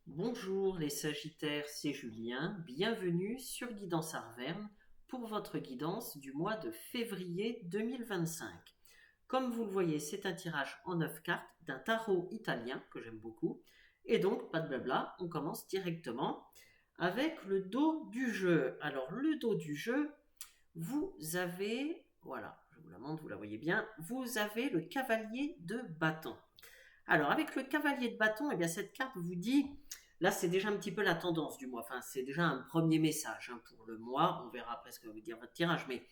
Bonjour les Sagittaires, c'est Julien. Bienvenue sur Guidance Arverne pour votre guidance du mois de février 2025. Comme vous le voyez, c'est un tirage en 9 cartes d'un tarot italien que j'aime beaucoup. Et donc, pas de blabla, on commence directement avec le dos du jeu. Alors, le dos du jeu, vous avez, voilà, je vous la montre, vous la voyez bien, vous avez le cavalier de bâton. Alors, avec le cavalier de bâton, eh bien, cette carte vous dit, là, c'est déjà un petit peu la tendance du mois. Enfin, c'est déjà un premier message pour le mois. On verra après ce que va vous dire votre tirage. Mais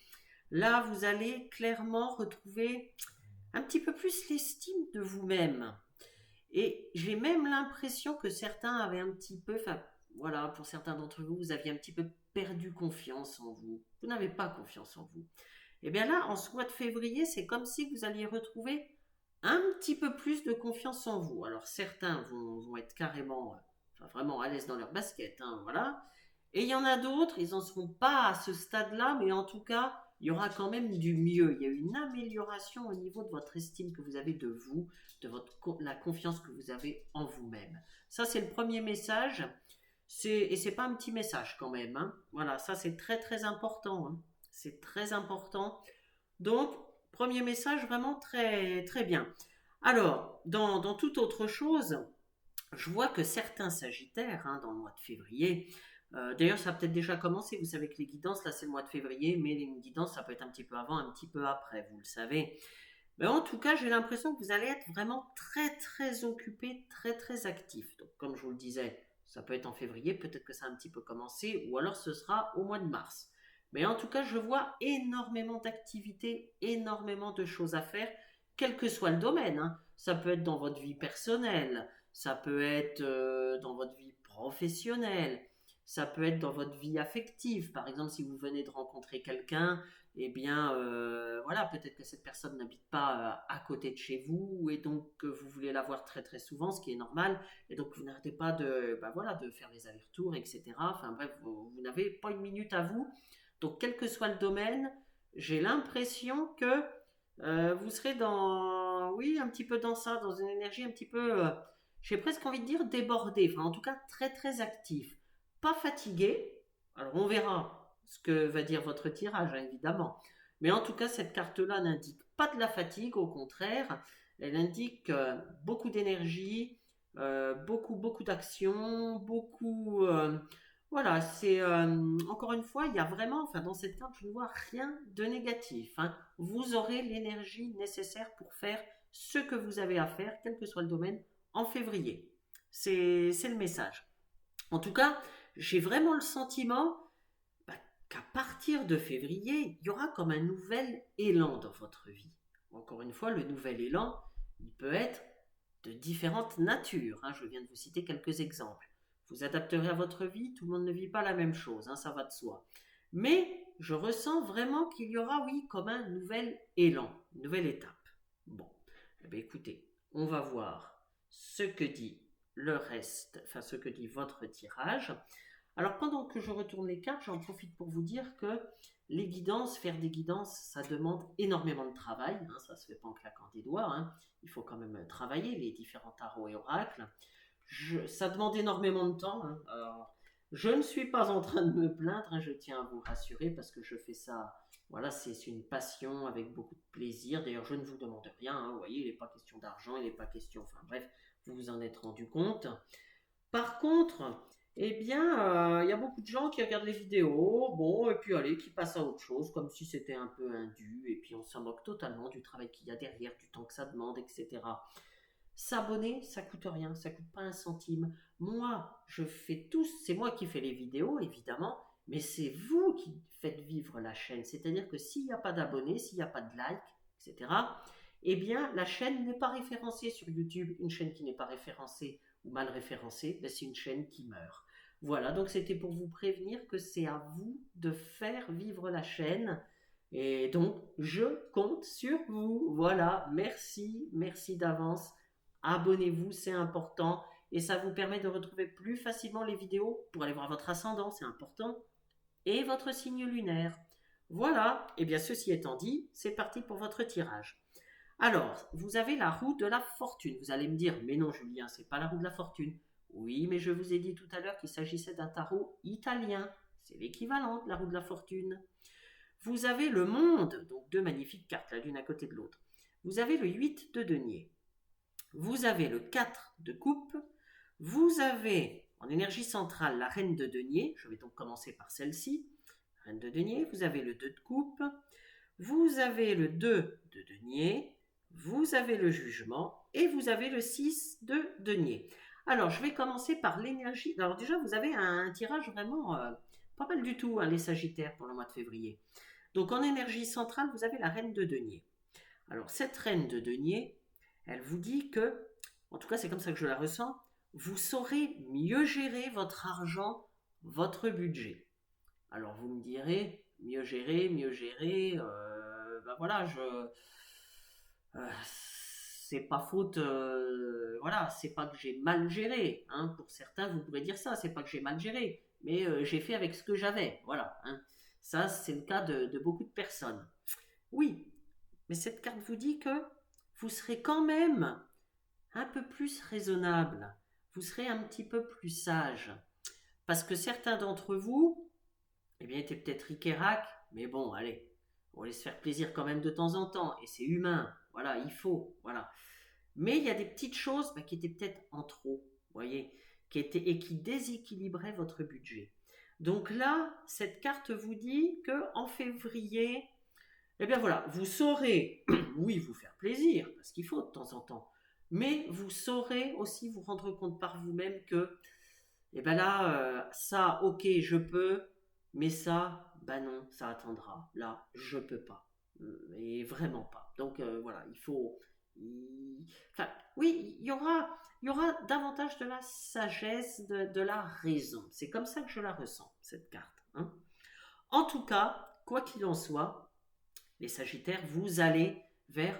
là, vous allez clairement retrouver un petit peu plus l'estime de vous-même. Et j'ai même l'impression que certains avaient un petit peu, enfin, voilà, pour certains d'entre vous, vous aviez un petit peu perdu confiance en vous. Vous n'avez pas confiance en vous. Et bien là, en ce mois de février, c'est comme si vous alliez retrouver un petit peu plus de confiance en vous. Alors certains vont être carrément, enfin, vraiment à l'aise dans leur basket, voilà. Et il y en a d'autres, ils n'en seront pas à ce stade-là, mais en tout cas, il y aura quand même du mieux. Il y a une amélioration au niveau de votre estime que vous avez de vous, de la confiance que vous avez en vous-même. Ça, c'est le premier message. Et c'est pas un petit message quand même. Voilà, ça c'est très très important. C'est très important. Donc, premier message vraiment très très bien. Alors, dans toute autre chose, je vois que certains Sagittaires, dans le mois de février, d'ailleurs ça a peut-être déjà commencé, vous savez que les guidances, là c'est le mois de février, mais les guidances ça peut être un petit peu avant, un petit peu après, vous le savez. Mais en tout cas, j'ai l'impression que vous allez être vraiment très très occupé, très très actif. Donc comme je vous le disais, ça peut être en février, peut-être que ça a un petit peu commencé, ou alors ce sera au mois de mars. Mais en tout cas, je vois énormément d'activités, énormément de choses à faire, quel que soit le domaine. Ça peut être dans votre vie personnelle, ça peut être dans votre vie professionnelle, ça peut être dans votre vie affective. Par exemple, si vous venez de rencontrer quelqu'un, eh bien, voilà, peut-être que cette personne n'habite pas à côté de chez vous et donc vous voulez la voir très très souvent, ce qui est normal, et donc vous n'arrêtez pas voilà, de faire les allers-retours, etc. Enfin bref, vous n'avez pas une minute à vous. Donc, quel que soit le domaine, j'ai l'impression que vous serez dans, oui, un petit peu dans ça, dans une énergie un petit peu, j'ai presque envie de dire débordée, enfin en tout cas très très actif. Pas fatigué, alors on verra ce que va dire votre tirage, évidemment. Mais en tout cas, cette carte-là n'indique pas de la fatigue, au contraire, elle indique beaucoup d'énergie, beaucoup d'action, beaucoup, voilà, c'est encore une fois, il y a vraiment, enfin dans cette carte, je ne vois rien de négatif. Vous aurez l'énergie nécessaire pour faire ce que vous avez à faire, quel que soit le domaine, en février. C'est le message. En tout cas, j'ai vraiment le sentiment qu'à partir de février, il y aura comme un nouvel élan dans votre vie. Encore une fois, le nouvel élan, il peut être de différentes natures. Je viens de vous citer quelques exemples. Vous adapterez à votre vie, tout le monde ne vit pas la même chose, ça va de soi. Mais je ressens vraiment qu'il y aura, oui, comme un nouvel élan, une nouvelle étape. Bon, eh bien écoutez, on va voir ce que dit le reste, enfin ce que dit votre tirage. Alors pendant que je retourne les cartes, j'en profite pour vous dire que les guidances, faire des guidances, ça demande énormément de travail, ça ne se fait pas en claquant des doigts, il faut quand même travailler les différents tarots et oracles. Ça demande énormément de temps. Alors, je ne suis pas en train de me plaindre, je tiens à vous rassurer parce que je fais ça, voilà, c'est une passion avec beaucoup de plaisir. D'ailleurs, je ne vous demande rien, vous voyez, il n'est pas question d'argent, il n'est pas question, enfin bref, vous vous en êtes rendu compte. Par contre, eh bien, il y a beaucoup de gens qui regardent les vidéos, bon, et puis allez, qui passent à autre chose, comme si c'était un peu indu, et puis on s'en moque totalement du travail qu'il y a derrière, du temps que ça demande, etc. S'abonner, ça coûte rien, ça coûte pas un centime. Moi, je fais tout, c'est moi qui fais les vidéos, évidemment, mais c'est vous qui faites vivre la chaîne. C'est-à-dire que s'il n'y a pas d'abonnés, s'il n'y a pas de likes, etc., eh bien, la chaîne n'est pas référencée sur YouTube. Une chaîne qui n'est pas référencée ou mal référencée, ben, c'est une chaîne qui meurt. Voilà, donc c'était pour vous prévenir que c'est à vous de faire vivre la chaîne. Et donc, je compte sur vous. Voilà, merci, merci d'avance. Abonnez-vous, c'est important. Et ça vous permet de retrouver plus facilement les vidéos pour aller voir votre ascendant, c'est important. Et votre signe lunaire. Voilà, et bien ceci étant dit, c'est parti pour votre tirage. Alors, vous avez la roue de la fortune. Vous allez me dire, mais non Julien, c'est pas la roue de la fortune. Oui, mais je vous ai dit tout à l'heure qu'il s'agissait d'un tarot italien. C'est l'équivalent de la roue de la fortune. Vous avez le monde, donc deux magnifiques cartes, l'une à côté de l'autre. Vous avez le 8 de denier. Vous avez le 4 de coupe. Vous avez en énergie centrale la reine de denier. Je vais donc commencer par celle-ci. Reine de denier. Vous avez le 2 de coupe. Vous avez le 2 de denier. Vous avez le jugement. Et vous avez le 6 de denier. Alors, je vais commencer par l'énergie. Alors déjà, vous avez un tirage vraiment pas mal du tout, hein, les Sagittaires, pour le mois de février. Donc, en énergie centrale, vous avez la reine de denier. Alors, cette reine de denier, elle vous dit que, en tout cas, c'est comme ça que je la ressens, vous saurez mieux gérer votre argent, votre budget. Alors, vous me direz, mieux gérer, ben voilà, c'est pas faute, voilà, c'est pas que j'ai mal géré, hein, pour certains vous pourrez dire ça, c'est pas que j'ai mal géré, mais j'ai fait avec ce que j'avais, voilà, hein. Ça c'est le cas de beaucoup de personnes. Oui, mais cette carte vous dit que vous serez quand même un peu plus raisonnable, vous serez un petit peu plus sage, parce que certains d'entre vous, eh bien, étaient peut-être ric mais bon, allez, on va se faire plaisir quand même de temps en temps, et c'est humain, voilà, il faut, voilà. Mais il y a des petites choses qui étaient peut-être en trop, vous voyez, et qui déséquilibraient votre budget. Donc là, cette carte vous dit que en février, eh bien voilà, vous saurez, oui, vous faire plaisir, parce qu'il faut de temps en temps, mais vous saurez aussi vous rendre compte par vous-même que, eh bien là, ça, ok, je peux, mais ça, ben non, ça attendra. Là, je peux pas, et vraiment pas. Donc voilà, il faut, enfin, oui, il y aura davantage de la sagesse, de la raison. C'est comme ça que je la ressens, cette carte, hein. En tout cas, quoi qu'il en soit, les Sagittaires, vous allez vers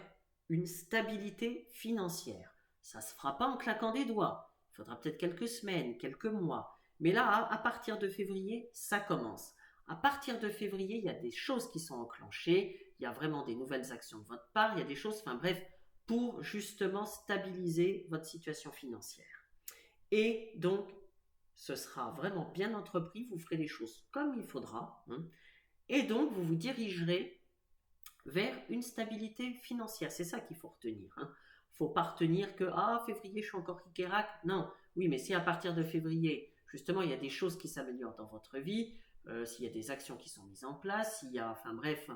une stabilité financière. Ça ne se fera pas en claquant des doigts. Il faudra peut-être quelques semaines, quelques mois. Mais là, à partir de février, ça commence. À partir de février, il y a des choses qui sont enclenchées. Il y a vraiment des nouvelles actions de votre part. Il y a des choses, enfin bref, pour justement stabiliser votre situation financière. Et donc, ce sera vraiment bien entrepris. Vous ferez les choses comme il faudra, hein. Et donc, vous vous dirigerez vers une stabilité financière. C'est ça qu'il faut retenir, hein. Il ne faut pas retenir que février, je suis encore ric-et-rac. Non, oui, mais si à partir de février, justement, il y a des choses qui s'améliorent dans votre vie, s'il y a des actions qui sont mises en place, s'il y a, enfin bref,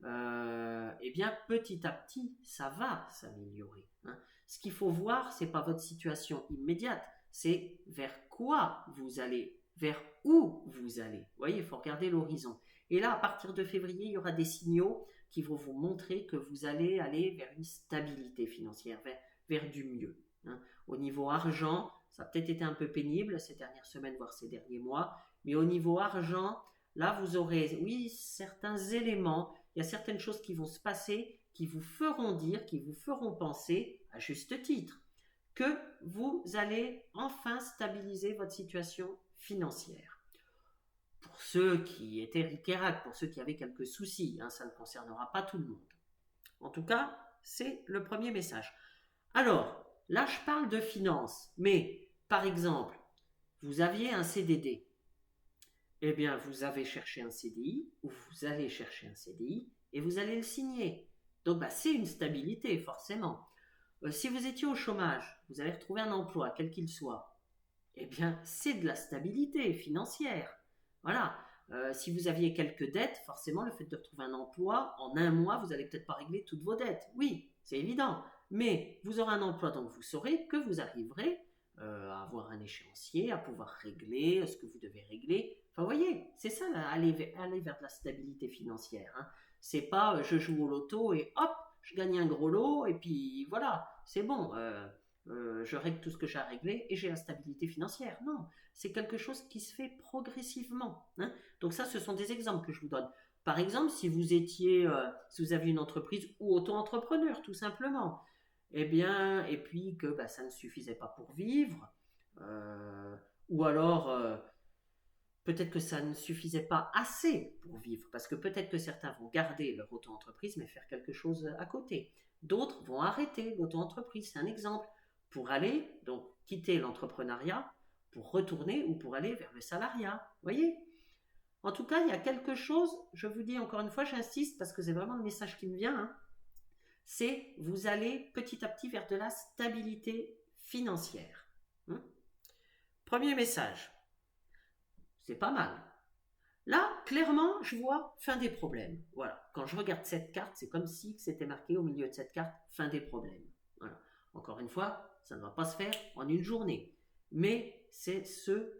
eh bien, petit à petit, ça va s'améliorer, hein. Ce qu'il faut voir, c'est pas votre situation immédiate, c'est vers quoi vous allez, vers où vous allez. Vous voyez, il faut regarder l'horizon. Et là, à partir de février, il y aura des signaux qui vont vous montrer que vous allez aller vers une stabilité financière, vers du mieux, hein. Au niveau argent, ça a peut-être été un peu pénible ces dernières semaines, voire ces derniers mois, mais au niveau argent, là, vous aurez, oui, certains éléments, il y a certaines choses qui vont se passer, qui vous feront dire, qui vous feront penser, à juste titre, que vous allez enfin stabiliser votre situation financière. Pour ceux qui étaient ric-et-rac, pour ceux qui avaient quelques soucis, hein, ça ne concernera pas tout le monde. En tout cas, c'est le premier message. Alors, là, je parle de finances, mais par exemple, vous aviez un CDD. Eh bien, vous avez cherché un CDI, ou vous allez chercher un CDI, et vous allez le signer. Donc, c'est une stabilité, forcément. Si vous étiez au chômage, vous allez retrouver un emploi, quel qu'il soit. Eh bien, c'est de la stabilité financière. Voilà. Si vous aviez quelques dettes, forcément, le fait de retrouver un emploi, en un mois, vous n'allez peut-être pas régler toutes vos dettes. Oui, c'est évident. Mais vous aurez un emploi, donc vous saurez que vous arriverez à avoir un échéancier, à pouvoir régler ce que vous devez régler. Enfin, vous voyez, c'est ça, là, aller vers de la stabilité financière, hein. C'est pas je joue au loto et hop, je gagne un gros lot et puis voilà, c'est bon. Je règle tout ce que j'ai à régler et j'ai la stabilité financière. Non, c'est quelque chose qui se fait progressivement, hein. Donc ça, ce sont des exemples que je vous donne. Par exemple, si vous aviez une entreprise ou auto-entrepreneur, tout simplement, eh bien, et puis que ça ne suffisait pas pour vivre, ou alors peut-être que ça ne suffisait pas assez pour vivre, parce que peut-être que certains vont garder leur auto-entreprise mais faire quelque chose à côté. D'autres vont arrêter l'auto-entreprise, c'est un exemple, pour aller donc quitter l'entrepreneuriat pour retourner ou pour aller vers le salariat. Voyez? En tout cas, il y a quelque chose, je vous dis encore une fois, j'insiste parce que c'est vraiment le message qui me vient, hein, c'est vous allez petit à petit vers de la stabilité financière. Premier message, c'est pas mal. Là, clairement, je vois fin des problèmes. Voilà. Quand je regarde cette carte, c'est comme si c'était marqué au milieu de cette carte fin des problèmes. Voilà. Encore une fois, ça ne va pas se faire en une journée. Mais c'est ce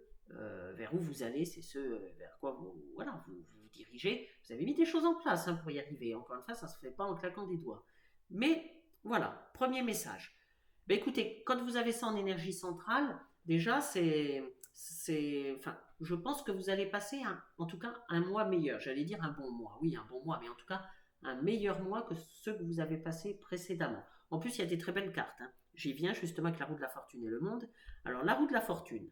vers où vous allez, c'est ce vers quoi vous, voilà, vous dirigez. Vous avez mis des choses en place hein, pour y arriver. Encore une fois, ça ne se fait pas en claquant des doigts. Mais voilà, premier message. Ben, écoutez, quand vous avez ça en énergie centrale, déjà, enfin, je pense que vous allez passer, en tout cas, un mois meilleur. J'allais dire un bon mois. Oui, un bon mois, mais en tout cas, un meilleur mois que ceux que vous avez passés précédemment. En plus, il y a des très belles cartes. Hein. J'y viens justement avec la roue de la fortune et le monde. Alors, la roue de la fortune,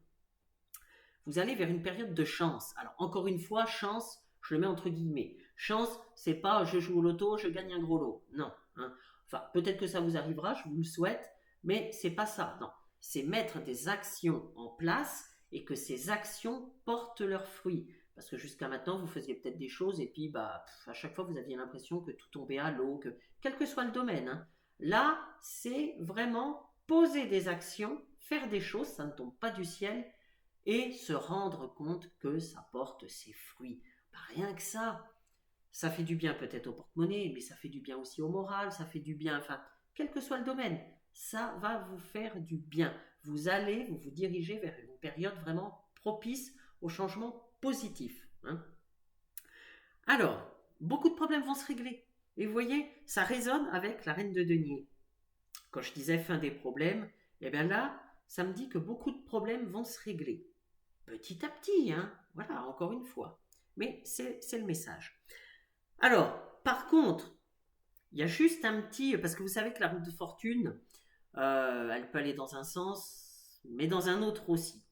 vous allez vers une période de chance. Alors, encore une fois, chance, je le mets entre guillemets. Chance, c'est pas je joue au loto, je gagne un gros lot. Non. Hein. Enfin, peut-être que ça vous arrivera, je vous le souhaite, mais c'est pas ça. Non. C'est mettre des actions en place et que ces actions portent leurs fruits. Parce que jusqu'à maintenant, vous faisiez peut-être des choses et puis à chaque fois, vous aviez l'impression que tout tombait à l'eau, que quel que soit le domaine. Hein. Là, c'est vraiment poser des actions, faire des choses, ça ne tombe pas du ciel, et se rendre compte que ça porte ses fruits. Rien que ça fait du bien peut-être au porte-monnaie, mais ça fait du bien aussi au moral, ça fait du bien, enfin, quel que soit le domaine, ça va vous faire du bien. Vous allez vous diriger vers une période vraiment propice au changement positif. Hein. Alors, beaucoup de problèmes vont se régler. Et vous voyez, ça résonne avec la reine de denier. Quand je disais fin des problèmes, eh bien là, ça me dit que beaucoup de problèmes vont se régler. Petit à petit, hein, voilà, encore une fois. Mais c'est le message. Alors, par contre, il y a juste un petit... Parce que vous savez que la roue de fortune, elle peut aller dans un sens, mais dans un autre aussi.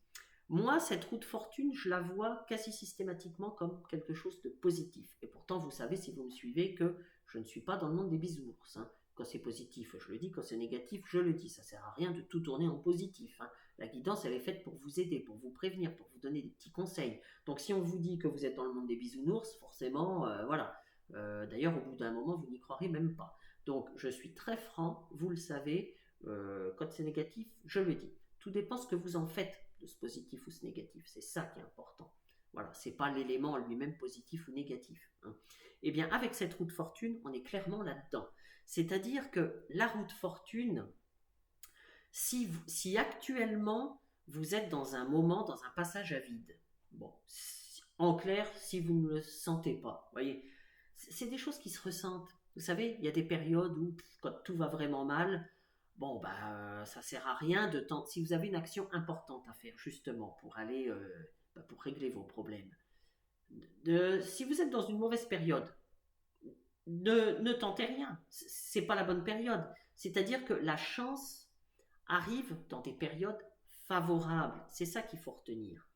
Moi, cette roue de fortune, je la vois quasi systématiquement comme quelque chose de positif. Et pourtant, vous savez, si vous me suivez, que je ne suis pas dans le monde des bisounours. Hein. Quand c'est positif, je le dis. Quand c'est négatif, je le dis. Ça ne sert à rien de tout tourner en positif. Hein. La guidance, elle est faite pour vous aider, pour vous prévenir, pour vous donner des petits conseils. Donc, si on vous dit que vous êtes dans le monde des bisounours, forcément, voilà. D'ailleurs, au bout d'un moment, vous n'y croirez même pas. Donc, je suis très franc, vous le savez. Quand c'est négatif, je le dis. Tout dépend ce que vous en faites de ce positif ou ce négatif. C'est ça qui est important. Voilà, c'est pas l'élément en lui-même positif ou négatif. Hein. Eh bien, avec cette roue de fortune, on est clairement là-dedans. C'est-à-dire que la roue de fortune, si actuellement vous êtes dans un moment, dans un passage à vide, bon, en clair, si vous ne le sentez pas, voyez, c'est des choses qui se ressentent. Vous savez, il y a des périodes où, quand tout va vraiment mal, bon, ça sert à rien de tenter. Si vous avez une action importante à faire, justement, pour aller, pour régler vos problèmes, si vous êtes dans une mauvaise période, ne tentez rien. C'est pas la bonne période. C'est-à-dire que la chance arrive dans des périodes favorables. C'est ça qu'il faut retenir.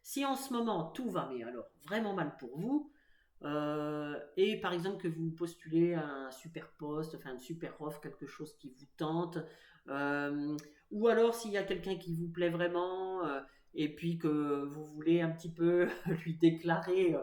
Si en ce moment tout va, mais alors vraiment mal pour vous, et par exemple que vous postulez à un super poste, enfin une super offre, quelque chose qui vous tente, ou alors s'il y a quelqu'un qui vous plaît vraiment, et puis que vous voulez un petit peu lui déclarer,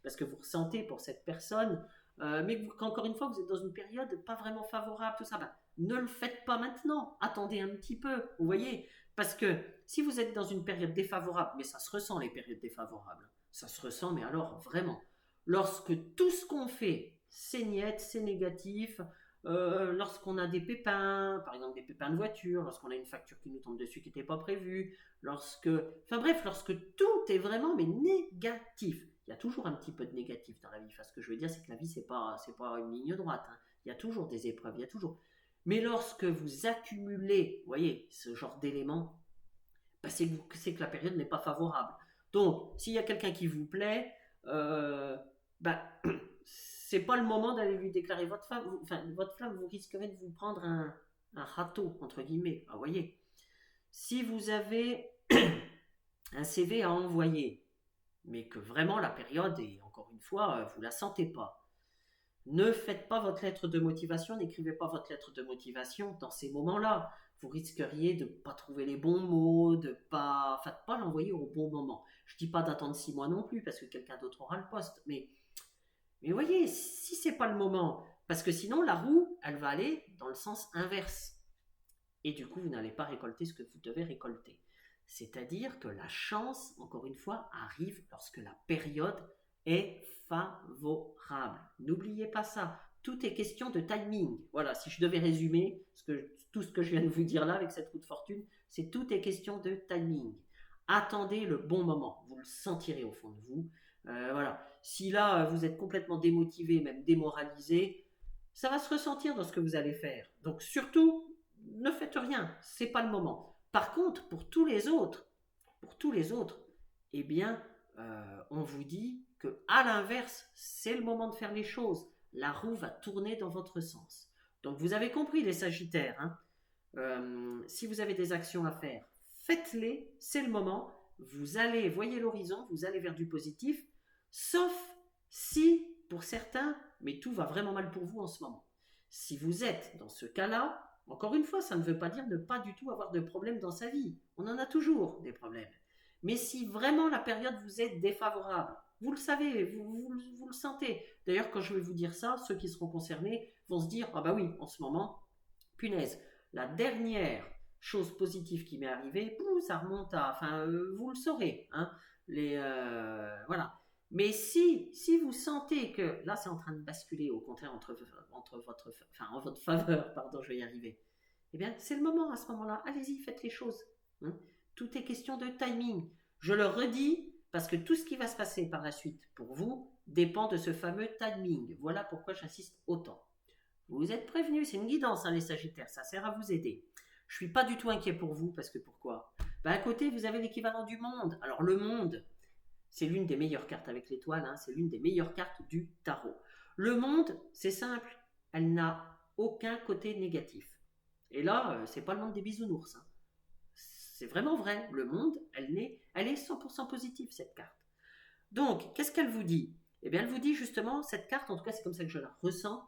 parce que vous ressentez pour cette personne, mais qu'encore une fois vous êtes dans une période pas vraiment favorable, tout ça, ne le faites pas maintenant, attendez un petit peu, vous voyez, parce que si vous êtes dans une période défavorable, mais ça se ressent les périodes défavorables, ça se ressent, mais alors vraiment, lorsque tout ce qu'on fait, c'est niette, c'est négatif, lorsqu'on a des pépins, par exemple des pépins de voiture, lorsqu'on a une facture qui nous tombe dessus qui n'était pas prévue, lorsque tout est vraiment mais négatif. Il y a toujours un petit peu de négatif dans la vie. Enfin, ce que je veux dire, c'est que la vie, c'est pas une ligne droite. Hein. Il y a toujours des épreuves, il y a toujours. Mais lorsque vous accumulez, vous voyez, ce genre d'éléments, c'est que la période n'est pas favorable. Donc, s'il y a quelqu'un qui vous plaît, c'est pas le moment d'aller lui déclarer votre femme. Votre femme, vous risquerez de vous prendre un râteau, entre guillemets. Vous voyez. Si vous avez un CV à envoyer, mais que vraiment la période, et encore une fois, vous la sentez pas, ne faites pas votre lettre de motivation, n'écrivez pas votre lettre de motivation dans ces moments-là. vous risqueriez de ne pas trouver les bons mots, de pas l'envoyer au bon moment. Je ne dis pas d'attendre 6 mois non plus, parce que quelqu'un d'autre aura le poste, mais voyez, si c'est pas le moment, parce que sinon la roue, elle va aller dans le sens inverse. Et du coup, vous n'allez pas récolter ce que vous devez récolter. C'est-à-dire que la chance, encore une fois, arrive lorsque la période est favorable. N'oubliez pas ça. Tout est question de timing. Voilà, si je devais résumer tout ce que je viens de vous dire là avec cette roue de fortune, c'est tout est question de timing. Attendez le bon moment. Vous le sentirez au fond de vous. Voilà. Si là, vous êtes complètement démotivé, même démoralisé, ça va se ressentir dans ce que vous allez faire. Donc surtout, ne faites rien, c'est pas le moment. Par contre, pour tous les autres, eh bien, on vous dit que à l'inverse, c'est le moment de faire les choses. La roue va tourner dans votre sens. Donc vous avez compris les Sagittaires. Hein. Si vous avez des actions à faire, faites-les, c'est le moment. Vous allez, voyez l'horizon, vous allez vers du positif, sauf si, pour certains, mais tout va vraiment mal pour vous en ce moment. Si vous êtes dans ce cas-là, encore une fois, ça ne veut pas dire ne pas du tout avoir de problèmes dans sa vie. On en a toujours des problèmes. Mais si vraiment la période vous est défavorable, vous le savez, vous le sentez. D'ailleurs, quand je vais vous dire ça, ceux qui seront concernés vont se dire, ah bah oui, en ce moment, punaise, la dernière chose positive qui m'est arrivée, ça remonte à, enfin, vous le saurez, hein, voilà. Mais si vous sentez que là c'est en train de basculer au contraire en votre faveur, pardon, je vais y arriver, eh bien c'est le moment à ce moment-là, allez-y, faites les choses. Hein. Tout est question de timing. Je le redis parce que tout ce qui va se passer par la suite pour vous dépend de ce fameux timing. Voilà pourquoi j'insiste autant. Vous êtes prévenus, c'est une guidance, hein, les Sagittaires, ça sert à vous aider. Je ne suis pas du tout inquiet pour vous, parce que pourquoi? À côté, vous avez l'équivalent du monde. Alors le monde, c'est l'une des meilleures cartes avec l'étoile, hein, c'est l'une des meilleures cartes du tarot. Le monde, c'est simple, elle n'a aucun côté négatif. Et là, c'est pas le monde des bisounours. Hein. C'est vraiment vrai, le monde, elle est 100% positive, cette carte. Donc, qu'est-ce qu'elle vous dit? Eh bien, elle vous dit justement, cette carte, en tout cas c'est comme ça que je la ressens,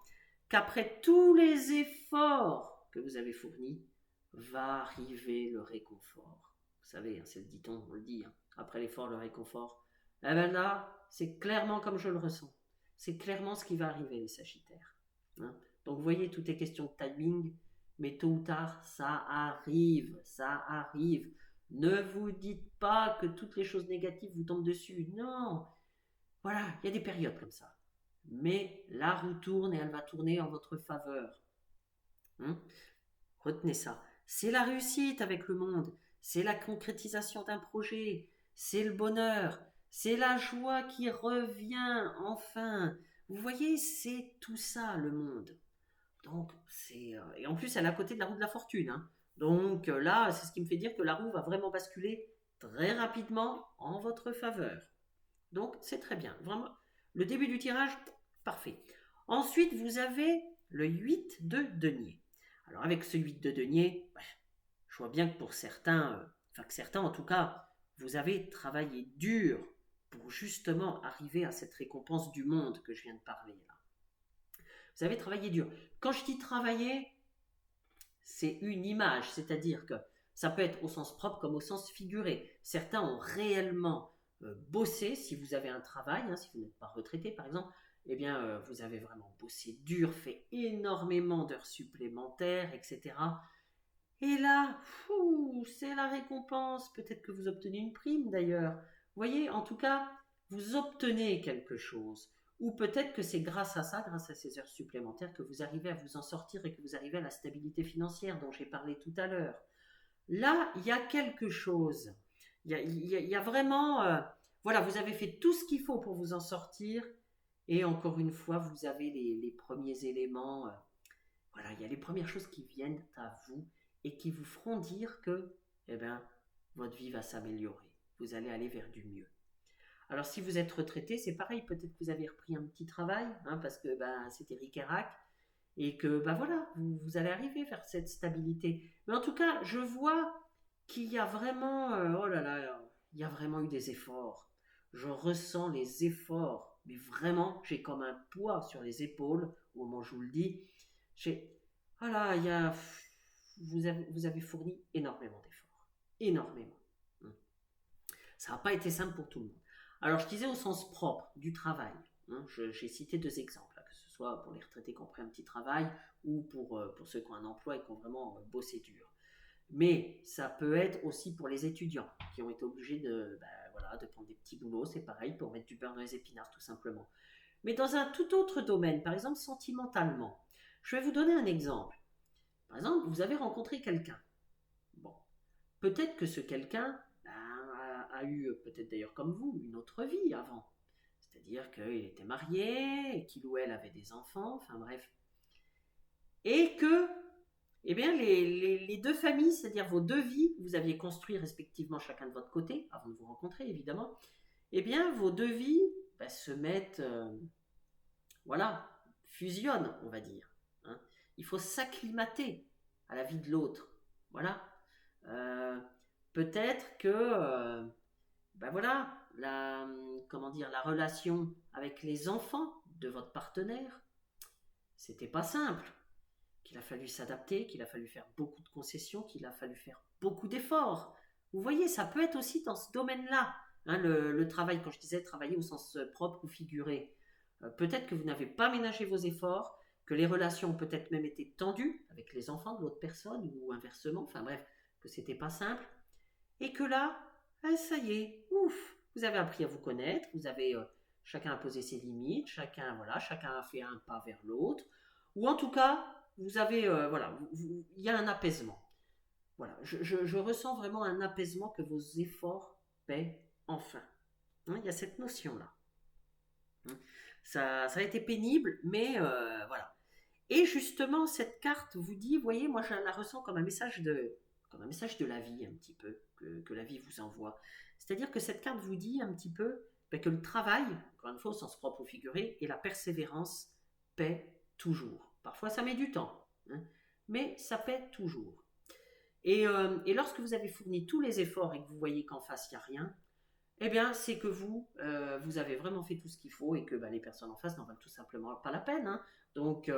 qu'après tous les efforts que vous avez fournis, va arriver le réconfort. Vous savez, hein, c'est le dit-on, on le dit, hein, après l'effort, le réconfort. Eh bien là, c'est clairement comme je le ressens. C'est clairement ce qui va arriver, les Sagittaires. Hein. Donc vous voyez, tout est question de timing, mais tôt ou tard, ça arrive, ça arrive. Ne vous dites pas que toutes les choses négatives vous tombent dessus. Non, voilà, il y a des périodes comme ça. Mais la roue tourne et elle va tourner en votre faveur. Hein. Retenez ça. C'est la réussite avec le monde. C'est la concrétisation d'un projet. C'est le bonheur. C'est la joie qui revient enfin. Vous voyez, c'est tout ça le monde. Donc, et en plus, elle est à côté de la roue de la fortune. Hein. Donc là, c'est ce qui me fait dire que la roue va vraiment basculer très rapidement en votre faveur. Donc, c'est très bien. Vraiment, le début du tirage, parfait. Ensuite, vous avez le 8 de denier. Alors, avec ce 8 de denier, je vois bien que pour certains, que certains en tout cas, vous avez travaillé dur pour justement arriver à cette récompense du monde que je viens de parler là. Vous avez travaillé dur. Quand je dis travailler, c'est une image, c'est-à-dire que ça peut être au sens propre comme au sens figuré. Certains ont réellement bossé, si vous avez un travail, hein, si vous n'êtes pas retraité par exemple, eh bien vous avez vraiment bossé dur, fait énormément d'heures supplémentaires, etc. Et là, c'est la récompense. Peut-être que vous obtenez une prime d'ailleurs. Vous voyez, en tout cas, vous obtenez quelque chose. Ou peut-être que c'est grâce à ça, grâce à ces heures supplémentaires, que vous arrivez à vous en sortir et que vous arrivez à la stabilité financière dont j'ai parlé tout à l'heure. Là, il y a quelque chose. Il y a vraiment... voilà, vous avez fait tout ce qu'il faut pour vous en sortir. Et encore une fois, vous avez les premiers éléments. Voilà, il y a les premières choses qui viennent à vous et qui vous feront dire que eh ben, votre vie va s'améliorer. Vous allez aller vers du mieux. Alors si vous êtes retraité, c'est pareil, peut-être que vous avez repris un petit travail, hein, parce que c'était ric et rac, et que voilà, vous allez arriver vers cette stabilité. Mais en tout cas, je vois qu'il y a vraiment, oh là là, il y a vraiment eu des efforts. Je ressens les efforts, mais vraiment, j'ai comme un poids sur les épaules, au moment où je vous le dis. Voilà, vous avez fourni énormément d'efforts. Énormément. Ça n'a pas été simple pour tout le monde. Alors, je disais au sens propre du travail. J'ai cité 2 exemples, que ce soit pour les retraités qui ont pris un petit travail ou pour ceux qui ont un emploi et qui ont vraiment bossé dur. Mais ça peut être aussi pour les étudiants qui ont été obligés de prendre des petits boulots, c'est pareil, pour mettre du beurre dans les épinards tout simplement. Mais dans un tout autre domaine, par exemple sentimentalement, je vais vous donner un exemple. Par exemple, vous avez rencontré quelqu'un. Bon, peut-être que ce quelqu'un a eu, peut-être d'ailleurs comme vous, une autre vie avant. C'est-à-dire qu'il était marié, et qu'il ou elle avait des enfants, enfin bref. Et que, eh bien, les 2 familles, c'est-à-dire vos 2 vies, vous aviez construit respectivement chacun de votre côté, avant de vous rencontrer évidemment, eh bien, vos 2 vies se mettent, fusionnent, on va dire. Il faut s'acclimater à la vie de l'autre. Voilà. Peut-être que, la relation avec les enfants de votre partenaire, c'était pas simple. Qu'il a fallu s'adapter, qu'il a fallu faire beaucoup de concessions, qu'il a fallu faire beaucoup d'efforts. Vous voyez, ça peut être aussi dans ce domaine-là. Le travail, quand je disais travailler au sens propre ou figuré. Peut-être que vous n'avez pas ménagé vos efforts, que les relations ont peut-être même été tendues avec les enfants de l'autre personne ou inversement, enfin bref, que c'était pas simple. Et que là, ça y est, ouf, vous avez appris à vous connaître, vous avez chacun a posé ses limites, chacun a fait un pas vers l'autre, ou en tout cas, vous avez, il y a un apaisement. Voilà, je ressens vraiment un apaisement que vos efforts paient enfin. Il y a cette notion-là. Ça a été pénible, mais voilà. Et justement, cette carte vous dit, vous voyez, moi je la ressens comme un message de la vie un petit peu, que la vie vous envoie. C'est-à-dire que cette carte vous dit un petit peu que le travail, encore une fois au sens propre ou figuré, et la persévérance paient toujours. Parfois ça met du temps, mais ça paie toujours. Et lorsque vous avez fourni tous les efforts et que vous voyez qu'en face il n'y a rien, eh bien c'est que vous avez vraiment fait tout ce qu'il faut et que les personnes en face n'en valent tout simplement pas la peine. Donc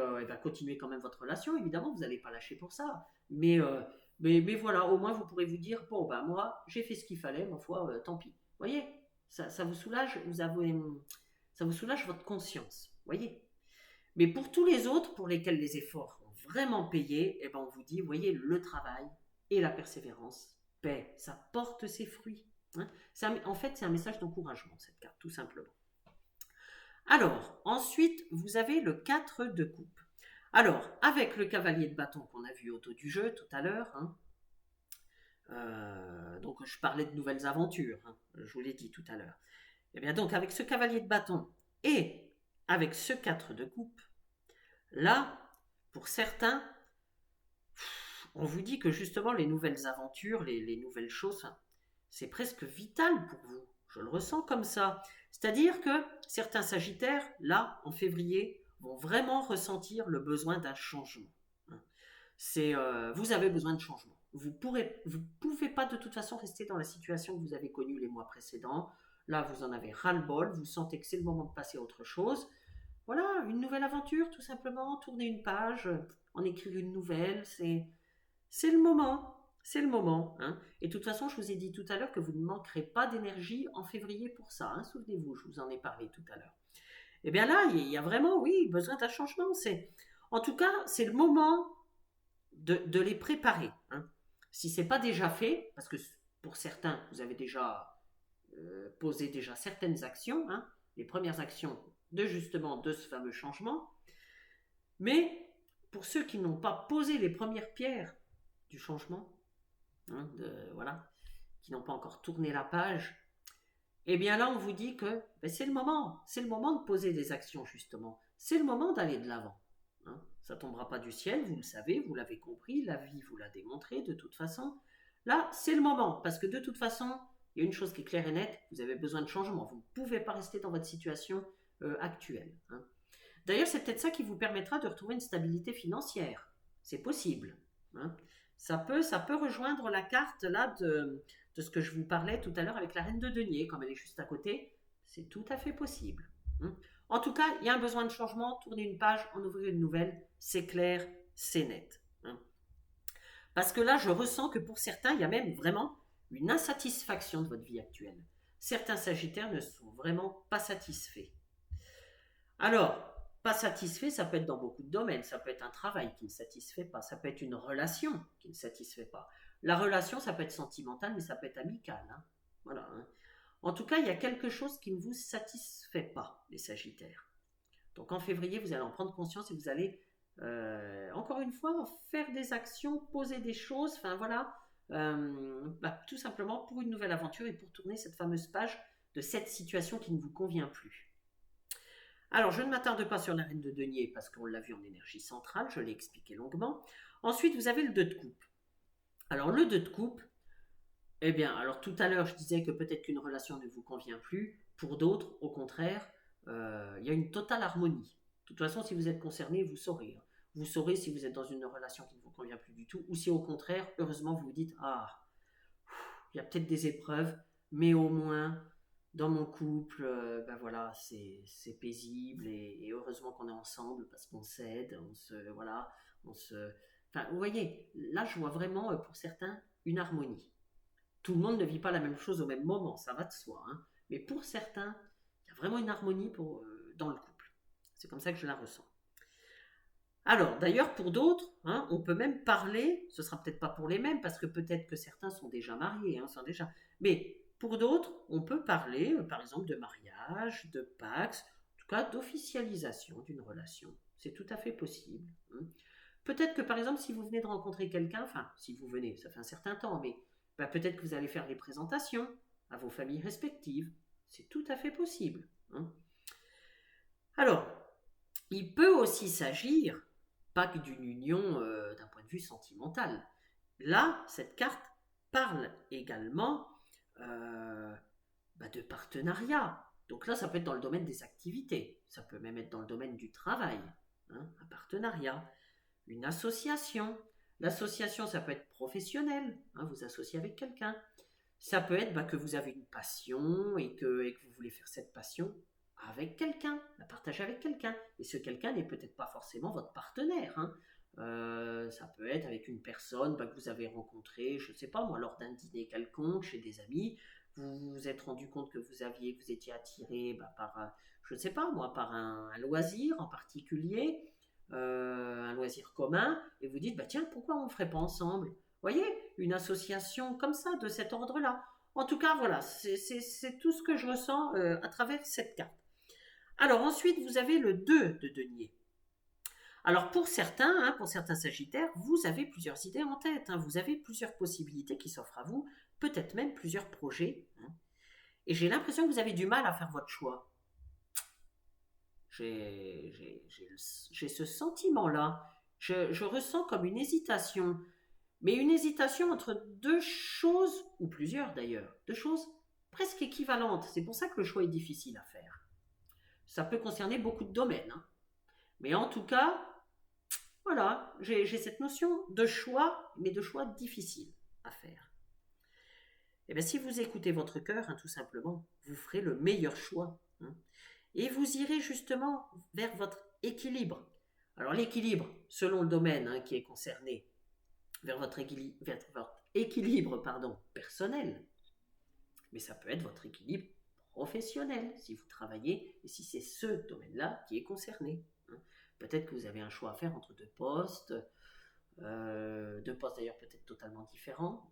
continuez quand même votre relation, évidemment, vous n'allez pas lâcher pour ça. Mais voilà, au moins vous pourrez vous dire, bon moi j'ai fait ce qu'il fallait, ma foi, tant pis. Vous voyez, ça vous soulage, ça vous soulage votre conscience, voyez. Mais pour tous les autres, pour lesquels les efforts ont vraiment payé, on vous dit, vous voyez, le travail et la persévérance paient, ça porte ses fruits. En fait, c'est un message d'encouragement, cette carte, tout simplement. Alors, ensuite, vous avez le 4 de coupe. Alors, avec le cavalier de bâton qu'on a vu au dos du jeu tout à l'heure, donc je parlais de nouvelles aventures, je vous l'ai dit tout à l'heure. Et bien donc, avec ce cavalier de bâton et avec ce 4 de coupe, là, pour certains, on vous dit que justement les nouvelles aventures, les nouvelles choses, c'est presque vital pour vous. Je le ressens comme ça. C'est-à-dire que certains Sagittaires, là, en février, vont vraiment ressentir le besoin d'un changement. Vous avez besoin de changement. Vous pouvez pas de toute façon rester dans la situation que vous avez connue les mois précédents. Là, vous en avez ras-le-bol. Vous sentez que c'est le moment de passer à autre chose. Voilà, une nouvelle aventure, tout simplement. Tourner une page, en écrire une nouvelle. C'est le moment. C'est le moment. Et de toute façon, je vous ai dit tout à l'heure que vous ne manquerez pas d'énergie en février pour ça. Souvenez-vous, je vous en ai parlé tout à l'heure. Et bien là, il y a vraiment, oui, besoin d'un changement. En tout cas, c'est le moment de les préparer. Si ce n'est pas déjà fait, parce que pour certains, vous avez déjà posé déjà certaines actions, les premières actions de ce fameux changement. Mais pour ceux qui n'ont pas posé les premières pierres du changement, qui n'ont pas encore tourné la page, et bien là on vous dit que c'est le moment de poser des actions justement, c'est le moment d'aller de l'avant. Ça tombera pas du ciel, vous le savez, vous l'avez compris, la vie vous l'a démontré de toute façon. Là c'est le moment, parce que de toute façon il y a une chose qui est claire et nette, vous avez besoin de changement, vous ne pouvez pas rester dans votre situation actuelle. D'ailleurs c'est peut-être ça qui vous permettra de retrouver une stabilité financière, c'est possible. Ça peut rejoindre la carte là de ce que je vous parlais tout à l'heure avec la reine de denier, comme elle est juste à côté, c'est tout à fait possible. En tout cas, il y a un besoin de changement, tourner une page, en ouvrir une nouvelle, c'est clair, c'est net. Parce que là, je ressens que pour certains, il y a même vraiment une insatisfaction de votre vie actuelle. Certains Sagittaires ne sont vraiment pas satisfaits. Alors, pas satisfait, ça peut être dans beaucoup de domaines. Ça peut être un travail qui ne satisfait pas. Ça peut être une relation qui ne satisfait pas. La relation, ça peut être sentimental, mais ça peut être amical. Hein. Voilà. Hein. En tout cas, il y a quelque chose qui ne vous satisfait pas, les Sagittaires. Donc en février, vous allez en prendre conscience et vous allez, encore une fois, faire des actions, poser des choses, enfin voilà, tout simplement pour une nouvelle aventure et pour tourner cette fameuse page de cette situation qui ne vous convient plus. Alors, je ne m'attarde pas sur la reine de denier parce qu'on l'a vu en énergie centrale, je l'ai expliqué longuement. Ensuite, vous avez le 2 de coupe. Alors, le 2 de coupe, eh bien, alors tout à l'heure, je disais que peut-être qu'une relation ne vous convient plus. Pour d'autres, au contraire, il y a une totale harmonie. De toute façon, si vous êtes concerné, vous saurez. Hein. Vous saurez si vous êtes dans une relation qui ne vous convient plus du tout, ou si au contraire, heureusement, vous vous dites, ah, il y a peut-être des épreuves, mais au moins, dans mon couple, ben voilà, c'est paisible et heureusement qu'on est ensemble parce qu'on s'aide, on se, voilà, on se... Enfin, vous voyez, là, je vois vraiment, pour certains, une harmonie. Tout le monde ne vit pas la même chose au même moment, ça va de soi. Hein. Mais pour certains, il y a vraiment une harmonie dans le couple. C'est comme ça que je la ressens. Alors, d'ailleurs, pour d'autres, hein, on peut même parler, ce sera peut-être pas pour les mêmes, parce que peut-être que certains sont déjà mariés, hein, mais pour d'autres, on peut parler, par exemple, de mariage, de pax, en tout cas d'officialisation d'une relation. C'est tout à fait possible. Hein. Peut-être que, par exemple, si vous venez de rencontrer quelqu'un, enfin, si vous venez, ça fait un certain temps, mais peut-être que vous allez faire les présentations à vos familles respectives. C'est tout à fait possible. Hein. Alors, il peut aussi s'agir pas que d'une union d'un point de vue sentimental. Là, cette carte parle également de partenariat. Donc là, ça peut être dans le domaine des activités, ça peut même être dans le domaine du travail, hein, un partenariat, une association. L'association, ça peut être professionnel, hein, vous associez avec quelqu'un. Ça peut être que vous avez une passion et que vous voulez faire cette passion avec quelqu'un, la partager avec quelqu'un. Et ce quelqu'un n'est peut-être pas forcément votre partenaire. Hein. Ça peut être avec une personne que vous avez rencontrée, je ne sais pas moi, lors d'un dîner quelconque, chez des amis. Vous vous êtes rendu compte que vous étiez attiré par, je ne sais pas moi, par un loisir en particulier, un loisir commun, et vous dites, tiens, pourquoi on ne ferait pas ensemble? Vous voyez, une association comme ça, de cet ordre-là. En tout cas, voilà, c'est tout ce que je ressens à travers cette carte. Alors ensuite, vous avez le 2 de denier. Alors pour certains Sagittaires, vous avez plusieurs idées en tête, hein, vous avez plusieurs possibilités qui s'offrent à vous, peut-être même plusieurs projets. Hein, et j'ai l'impression que vous avez du mal à faire votre choix. J'ai ce sentiment-là. Je ressens comme une hésitation, mais une hésitation entre deux choses, ou plusieurs d'ailleurs, deux choses presque équivalentes. C'est pour ça que le choix est difficile à faire. Ça peut concerner beaucoup de domaines. Hein. Mais en tout cas, voilà, j'ai cette notion de choix, mais de choix difficile à faire. Et bien si vous écoutez votre cœur, hein, tout simplement, vous ferez le meilleur choix. Hein, et vous irez justement vers votre équilibre. Alors l'équilibre, selon le domaine hein, qui est concerné, vers votre équilibre personnel, mais ça peut être votre équilibre professionnel si vous travaillez et si c'est ce domaine-là qui est concerné. Hein. Peut-être que vous avez un choix à faire entre deux postes d'ailleurs peut-être totalement différents,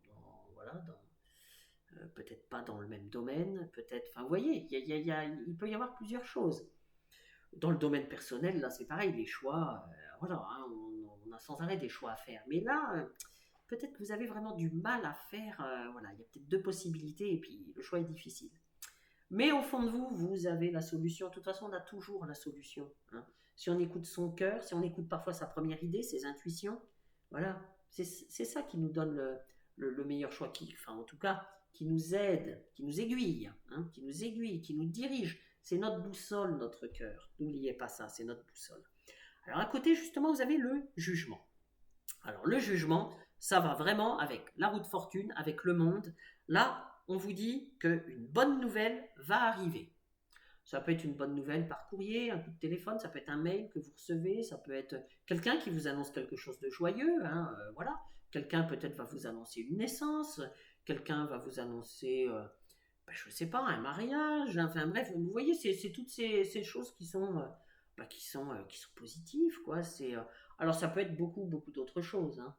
peut-être pas dans le même domaine, peut-être, enfin vous voyez, il peut y avoir plusieurs choses. Dans le domaine personnel, là c'est pareil, les choix, hein, on a sans arrêt des choix à faire, mais là, peut-être que vous avez vraiment du mal à faire, voilà, il y a peut-être deux possibilités et puis le choix est difficile. Mais au fond de vous, vous avez la solution. De toute façon, on a toujours la solution. Hein. Si on écoute son cœur, si on écoute parfois sa première idée, ses intuitions, voilà, c'est ça qui nous donne le meilleur choix, en tout cas, qui nous aide, qui nous aiguille, hein, qui nous dirige. C'est notre boussole, notre cœur. N'oubliez pas ça, c'est notre boussole. Alors à côté, justement, vous avez le jugement. Alors le jugement, ça va vraiment avec la roue de fortune, avec le monde. Là, on vous dit qu'une bonne nouvelle va arriver. Ça peut être une bonne nouvelle par courrier, un coup de téléphone, ça peut être un mail que vous recevez, ça peut être quelqu'un qui vous annonce quelque chose de joyeux, hein, voilà. quelqu'un peut-être va vous annoncer une naissance, quelqu'un va vous annoncer, je ne sais pas, un mariage, enfin bref, vous voyez, c'est toutes ces choses qui sont positives, quoi. Alors ça peut être beaucoup, beaucoup d'autres choses, hein.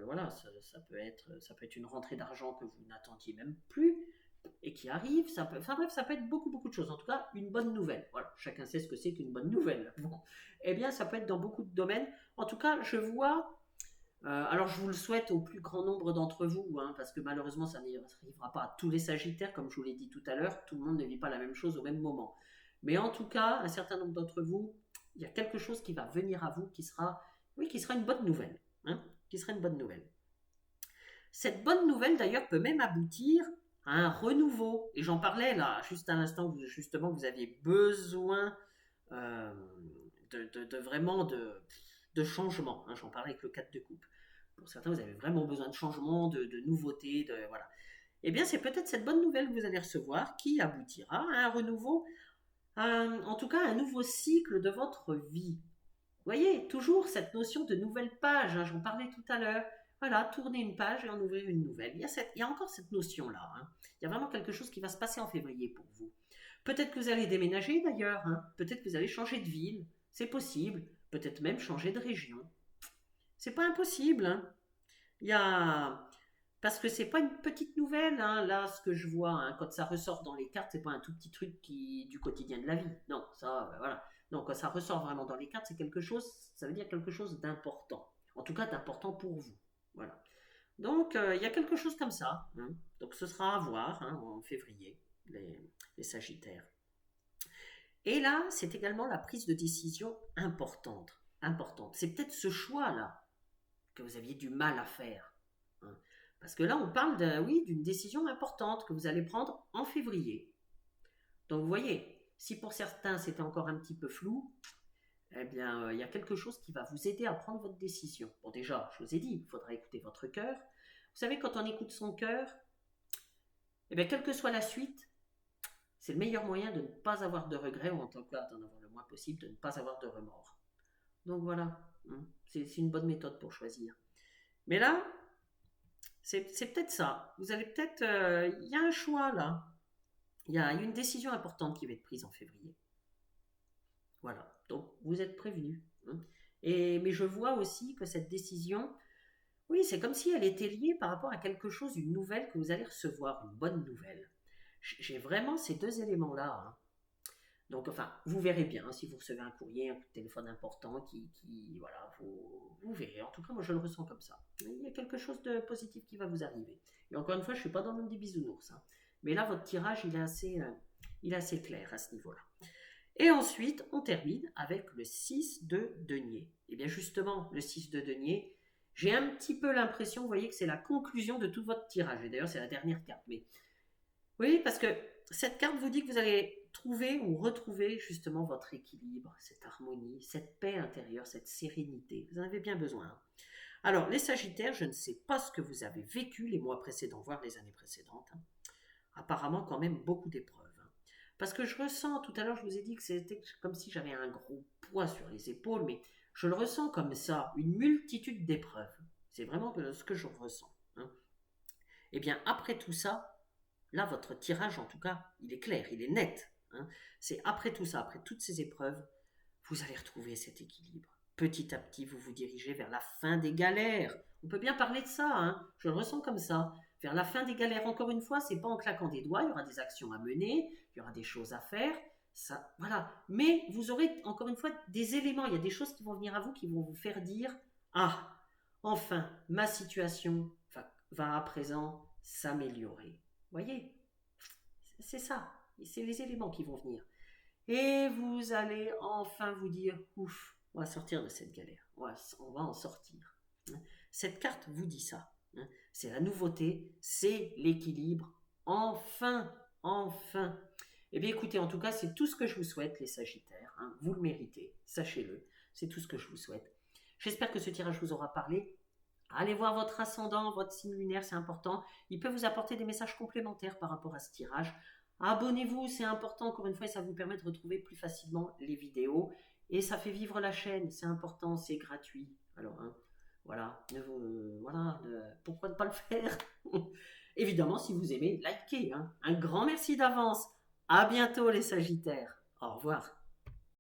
Voilà, ça peut être une rentrée d'argent que vous n'attendiez même plus et qui arrive. Enfin bref, ça peut être beaucoup, beaucoup de choses. En tout cas, une bonne nouvelle. Voilà, chacun sait ce que c'est qu'une bonne nouvelle. Bon, eh bien, ça peut être dans beaucoup de domaines. En tout cas, je vois. Alors, je vous le souhaite au plus grand nombre d'entre vous, hein, parce que malheureusement, ça n'arrivera pas à tous les Sagittaires, comme je vous l'ai dit tout à l'heure. Tout le monde ne vit pas la même chose au même moment. Mais en tout cas, un certain nombre d'entre vous, il y a quelque chose qui va venir à vous qui sera une bonne nouvelle, hein, qui sera une bonne nouvelle. Cette bonne nouvelle, d'ailleurs, peut même aboutir à un renouveau. Et j'en parlais là, juste à l'instant, justement, vous aviez besoin euh, vraiment de changement, hein. J'en parlais avec le 4 de coupe. Pour certains, vous avez vraiment besoin de changement, de nouveautés, voilà. Eh bien, c'est peut-être cette bonne nouvelle que vous allez recevoir qui aboutira à un renouveau, en tout cas, un nouveau cycle de votre vie. Vous voyez, toujours cette notion de nouvelle page, hein, j'en parlais tout à l'heure. Voilà, tourner une page et en ouvrir une nouvelle. Il y a encore cette notion-là, hein. Il y a vraiment quelque chose qui va se passer en février pour vous. Peut-être que vous allez déménager d'ailleurs, hein. Peut-être que vous allez changer de ville, c'est possible. Peut-être même changer de région. C'est pas impossible, hein. Il y a... Parce que c'est pas une petite nouvelle, hein. Là, ce que je vois, hein, quand ça ressort dans les cartes, c'est pas un tout petit truc du quotidien de la vie. Non, ça, voilà. Non, quand ça ressort vraiment dans les cartes, c'est quelque chose, ça veut dire quelque chose d'important. En tout cas, d'important pour vous. Voilà. Donc, il y a quelque chose comme ça, hein. Donc, ce sera à voir, hein, en février, les Sagittaires. Et là, c'est également la prise de décision importante. Importante. C'est peut-être ce choix-là que vous aviez du mal à faire, hein. Parce que là, on parle oui, d'une décision importante que vous allez prendre en février. Donc, vous voyez, si pour certains c'était encore un petit peu flou, eh bien, il y a quelque chose qui va vous aider à prendre votre décision. Bon, déjà, je vous ai dit, il faudra écouter votre cœur. Vous savez, quand on écoute son cœur, eh bien, quelle que soit la suite, c'est le meilleur moyen de ne pas avoir de regrets, ou en tout cas d'en avoir le moins possible, de ne pas avoir de remords. Donc voilà, hein, c'est une bonne méthode pour choisir. Mais là, c'est peut-être ça. Vous allez peut-être... Il y a un choix là. Il y a une décision importante qui va être prise en février. Voilà, donc vous êtes prévenus, hein. Mais je vois aussi que cette décision, oui, c'est comme si elle était liée par rapport à quelque chose, une nouvelle que vous allez recevoir, une bonne nouvelle. J'ai vraiment ces deux éléments-là, hein. Donc, enfin, vous verrez bien, hein, si vous recevez un courrier, un coup de téléphone important voilà, vous verrez. En tout cas, moi, je le ressens comme ça. Il y a quelque chose de positif qui va vous arriver. Et encore une fois, je ne suis pas dans le monde des bisounours, hein. Mais là, votre tirage, il est assez clair à ce niveau-là. Et ensuite, on termine avec le 6 de denier. Et bien justement, le 6 de denier, j'ai un petit peu l'impression, vous voyez, que c'est la conclusion de tout votre tirage. Et d'ailleurs, c'est la dernière carte. Mais oui, parce que cette carte vous dit que vous allez trouver ou retrouver justement votre équilibre, cette harmonie, cette paix intérieure, cette sérénité. Vous en avez bien besoin, hein. Alors, les Sagittaires, je ne sais pas ce que vous avez vécu les mois précédents, voire les années précédentes, hein. Apparemment, quand même, beaucoup d'épreuves. Parce que je ressens, tout à l'heure je vous ai dit que c'était comme si j'avais un gros poids sur les épaules, mais je le ressens comme ça, une multitude d'épreuves. C'est vraiment ce que je ressens, hein. Et bien après tout ça, là votre tirage en tout cas, il est clair, il est net, hein. C'est après tout ça, après toutes ces épreuves, vous allez retrouver cet équilibre. Petit à petit, vous vous dirigez vers la fin des galères. On peut bien parler de ça, hein. Je le ressens comme ça. Vers la fin des galères, encore une fois, c'est pas en claquant des doigts, il y aura des actions à mener, il y aura des choses à faire, ça, voilà. Mais vous aurez, encore une fois, des éléments, il y a des choses qui vont venir à vous, qui vont vous faire dire, ah, enfin, ma situation va à présent s'améliorer. Vous voyez, c'est ça, c'est les éléments qui vont venir. Et vous allez enfin vous dire, ouf, on va sortir de cette galère, on va en sortir. Cette carte vous dit ça. C'est la nouveauté, c'est l'équilibre. Enfin, enfin. Eh bien écoutez, en tout cas, c'est tout ce que je vous souhaite, les Sagittaires, hein. Vous le méritez, sachez-le. C'est tout ce que je vous souhaite. J'espère que ce tirage vous aura parlé. Allez voir votre ascendant, votre signe lunaire, c'est important. Il peut vous apporter des messages complémentaires par rapport à ce tirage. Abonnez-vous, c'est important, encore une fois, et ça vous permet de retrouver plus facilement les vidéos. Et ça fait vivre la chaîne, c'est important, c'est gratuit. Alors, hein, Voilà, pourquoi ne pas le faire? Évidemment, si vous aimez, likez, hein. Un grand merci d'avance. À bientôt les Sagittaires. Au revoir.